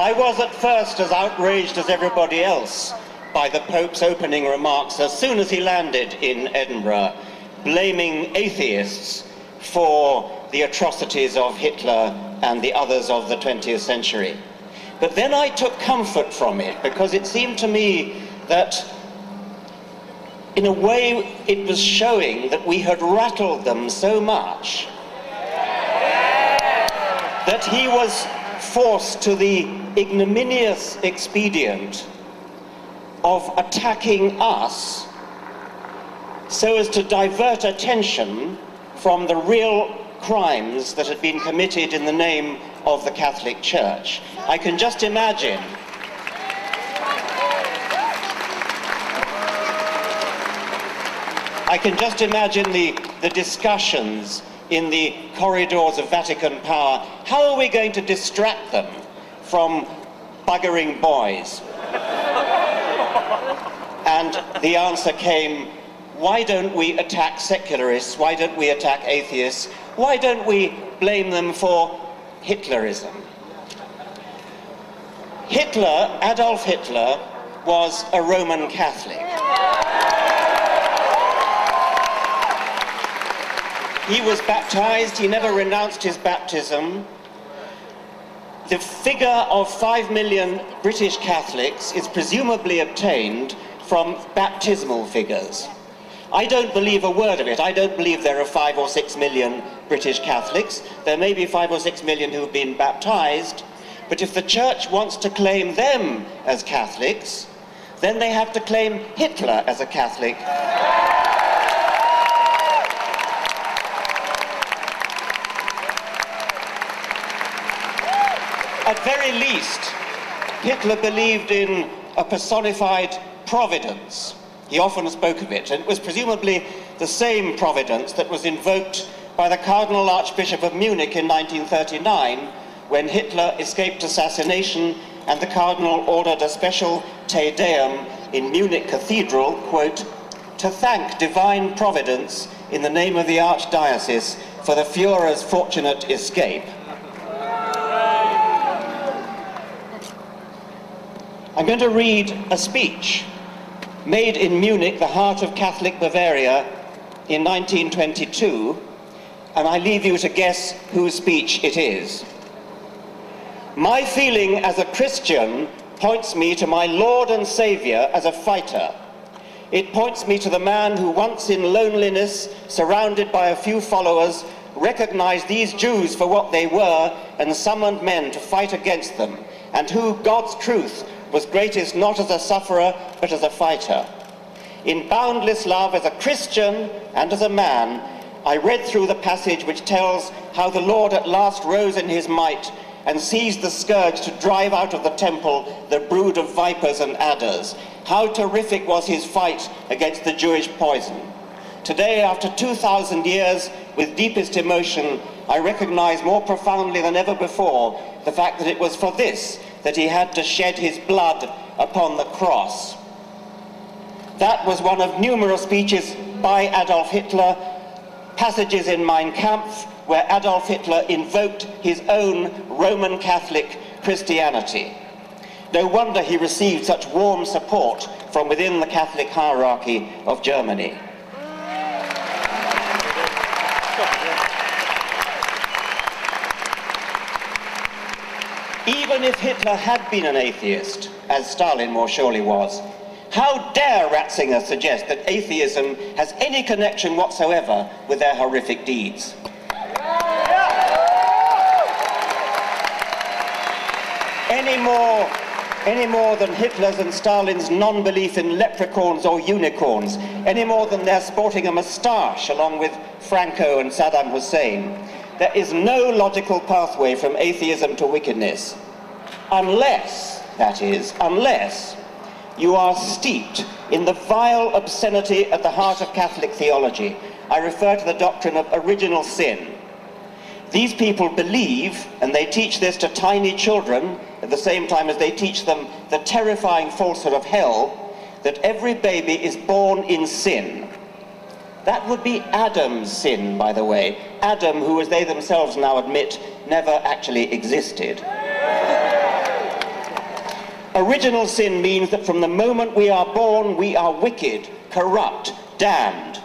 I was at first as outraged as everybody else by the Pope's opening remarks as soon as he landed in Edinburgh, blaming atheists for the atrocities of Hitler and the others of the 20th century. But then I took comfort from it, because it seemed to me that in a way it was showing that we had rattled them so much that he was forced to the ignominious expedient of attacking us so as to divert attention from the real crimes that had been committed in the name of the Catholic Church. I can just imagine the discussions in the corridors of Vatican power. How are we going to distract them from buggering boys? And the answer came, why don't we attack secularists? Why don't we attack atheists? Why don't we blame them for Hitlerism? Hitler, Adolf Hitler, was a Roman Catholic. He was baptized, he never renounced his baptism. The figure of 5 million British Catholics is presumably obtained from baptismal figures. I don't believe a word of it. I don't believe there are 5 or 6 million British Catholics. There may be 5 or 6 million who have been baptized, but if the Church wants to claim them as Catholics, then they have to claim Hitler as a Catholic. At very least, Hitler believed in a personified providence. He often spoke of it, and it was presumably the same providence that was invoked by the Cardinal Archbishop of Munich in 1939, when Hitler escaped assassination and the Cardinal ordered a special Te Deum in Munich Cathedral, quote, to thank divine providence in the name of the Archdiocese for the Führer's fortunate escape. I'm going to read a speech made in Munich, the heart of Catholic Bavaria, in 1922, and I leave you to guess whose speech it is. My feeling as a Christian points me to my Lord and Saviour as a fighter. It points me to the man who once in loneliness, surrounded by a few followers, recognized these Jews for what they were and summoned men to fight against them, and who, God's truth, was greatest not as a sufferer, but as a fighter. In boundless love as a Christian and as a man, I read through the passage which tells how the Lord at last rose in his might and seized the scourge to drive out of the temple the brood of vipers and adders. How terrific was his fight against the Jewish poison. Today, after 2,000 years, with deepest emotion, I recognize more profoundly than ever before the fact that it was for this that he had to shed his blood upon the cross. That was one of numerous speeches by Adolf Hitler, passages in Mein Kampf, where Adolf Hitler invoked his own Roman Catholic Christianity. No wonder he received such warm support from within the Catholic hierarchy of Germany. Even if Hitler had been an atheist, as Stalin more surely was, how dare Ratzinger suggest that atheism has any connection whatsoever with their horrific deeds? Any more than Hitler's and Stalin's non-belief in leprechauns or unicorns, any more than their sporting a moustache along with Franco and Saddam Hussein. There is no logical pathway from atheism to wickedness, unless, that is, unless you are steeped in the vile obscenity at the heart of Catholic theology. I refer to the doctrine of original sin. These people believe, and they teach this to tiny children, at the same time as they teach them the terrifying falsehood of hell, that every baby is born in sin. That would be Adam's sin, by the way. Adam, who, as they themselves now admit, never actually existed. Original sin means that from the moment we are born, we are wicked, corrupt, damned,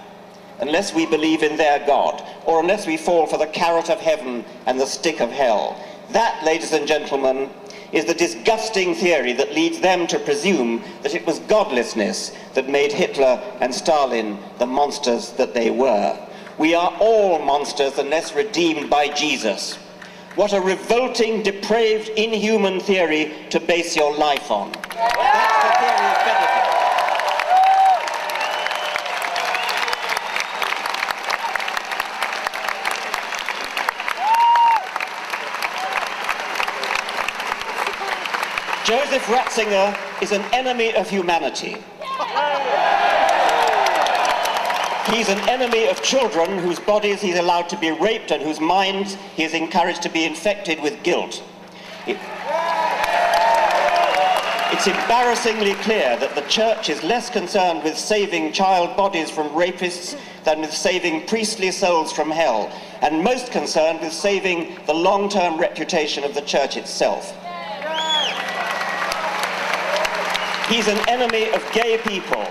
unless we believe in their God, or unless we fall for the carrot of heaven and the stick of hell. That, ladies and gentlemen, is the disgusting theory that leads them to presume that it was godlessness that made Hitler and Stalin the monsters that they were. We are all monsters unless redeemed by Jesus. What a revolting, depraved, inhuman theory to base your life on. That's the theory of Benedict. Joseph Ratzinger is an enemy of humanity. He's an enemy of children whose bodies he's allowed to be raped and whose minds he is encouraged to be infected with guilt. It's embarrassingly clear that the Church is less concerned with saving child bodies from rapists than with saving priestly souls from hell, and most concerned with saving the long-term reputation of the Church itself. He's an enemy of gay people,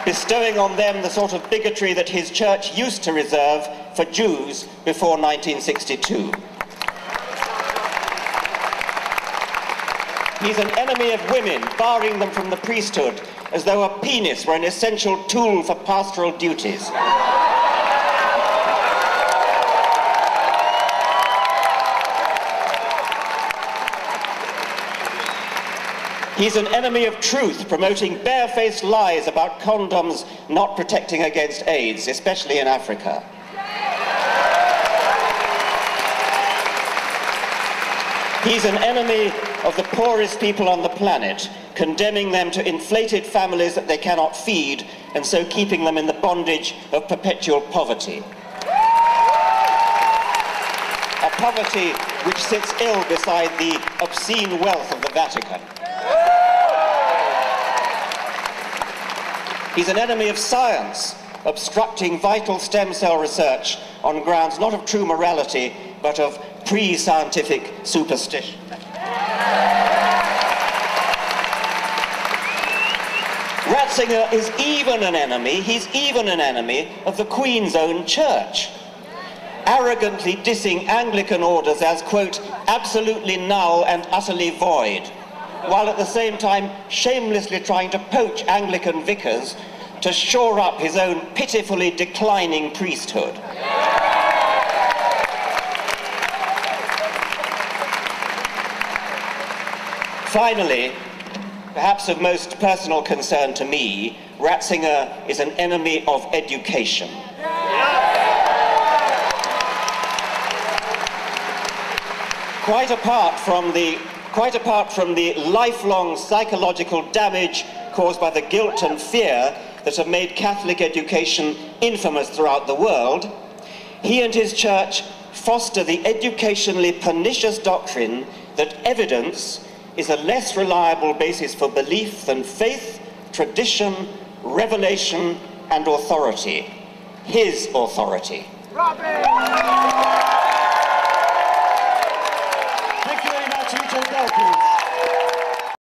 bestowing on them the sort of bigotry that his Church used to reserve for Jews before 1962. He's an enemy of women, barring them from the priesthood, as though a penis were an essential tool for pastoral duties. He's an enemy of truth, promoting barefaced lies about condoms not protecting against AIDS, especially in Africa. He's an enemy of the poorest people on the planet, condemning them to inflated families that they cannot feed, and so keeping them in the bondage of perpetual poverty. A poverty which sits ill beside the obscene wealth of the Vatican. He's an enemy of science, obstructing vital stem cell research on grounds not of true morality, but of pre-scientific superstition. Ratzinger is even an enemy, he's even an enemy of the Queen's own Church, arrogantly dissing Anglican orders as, quote, absolutely null and utterly void, while at the same time shamelessly trying to poach Anglican vicars to shore up his own pitifully declining priesthood. Finally, perhaps of most personal concern to me, Ratzinger is an enemy of education. Quite apart from the lifelong psychological damage caused by the guilt and fear that have made Catholic education infamous throughout the world, he and his Church foster the educationally pernicious doctrine that evidence is a less reliable basis for belief than faith, tradition, revelation, and authority. His authority. Robin!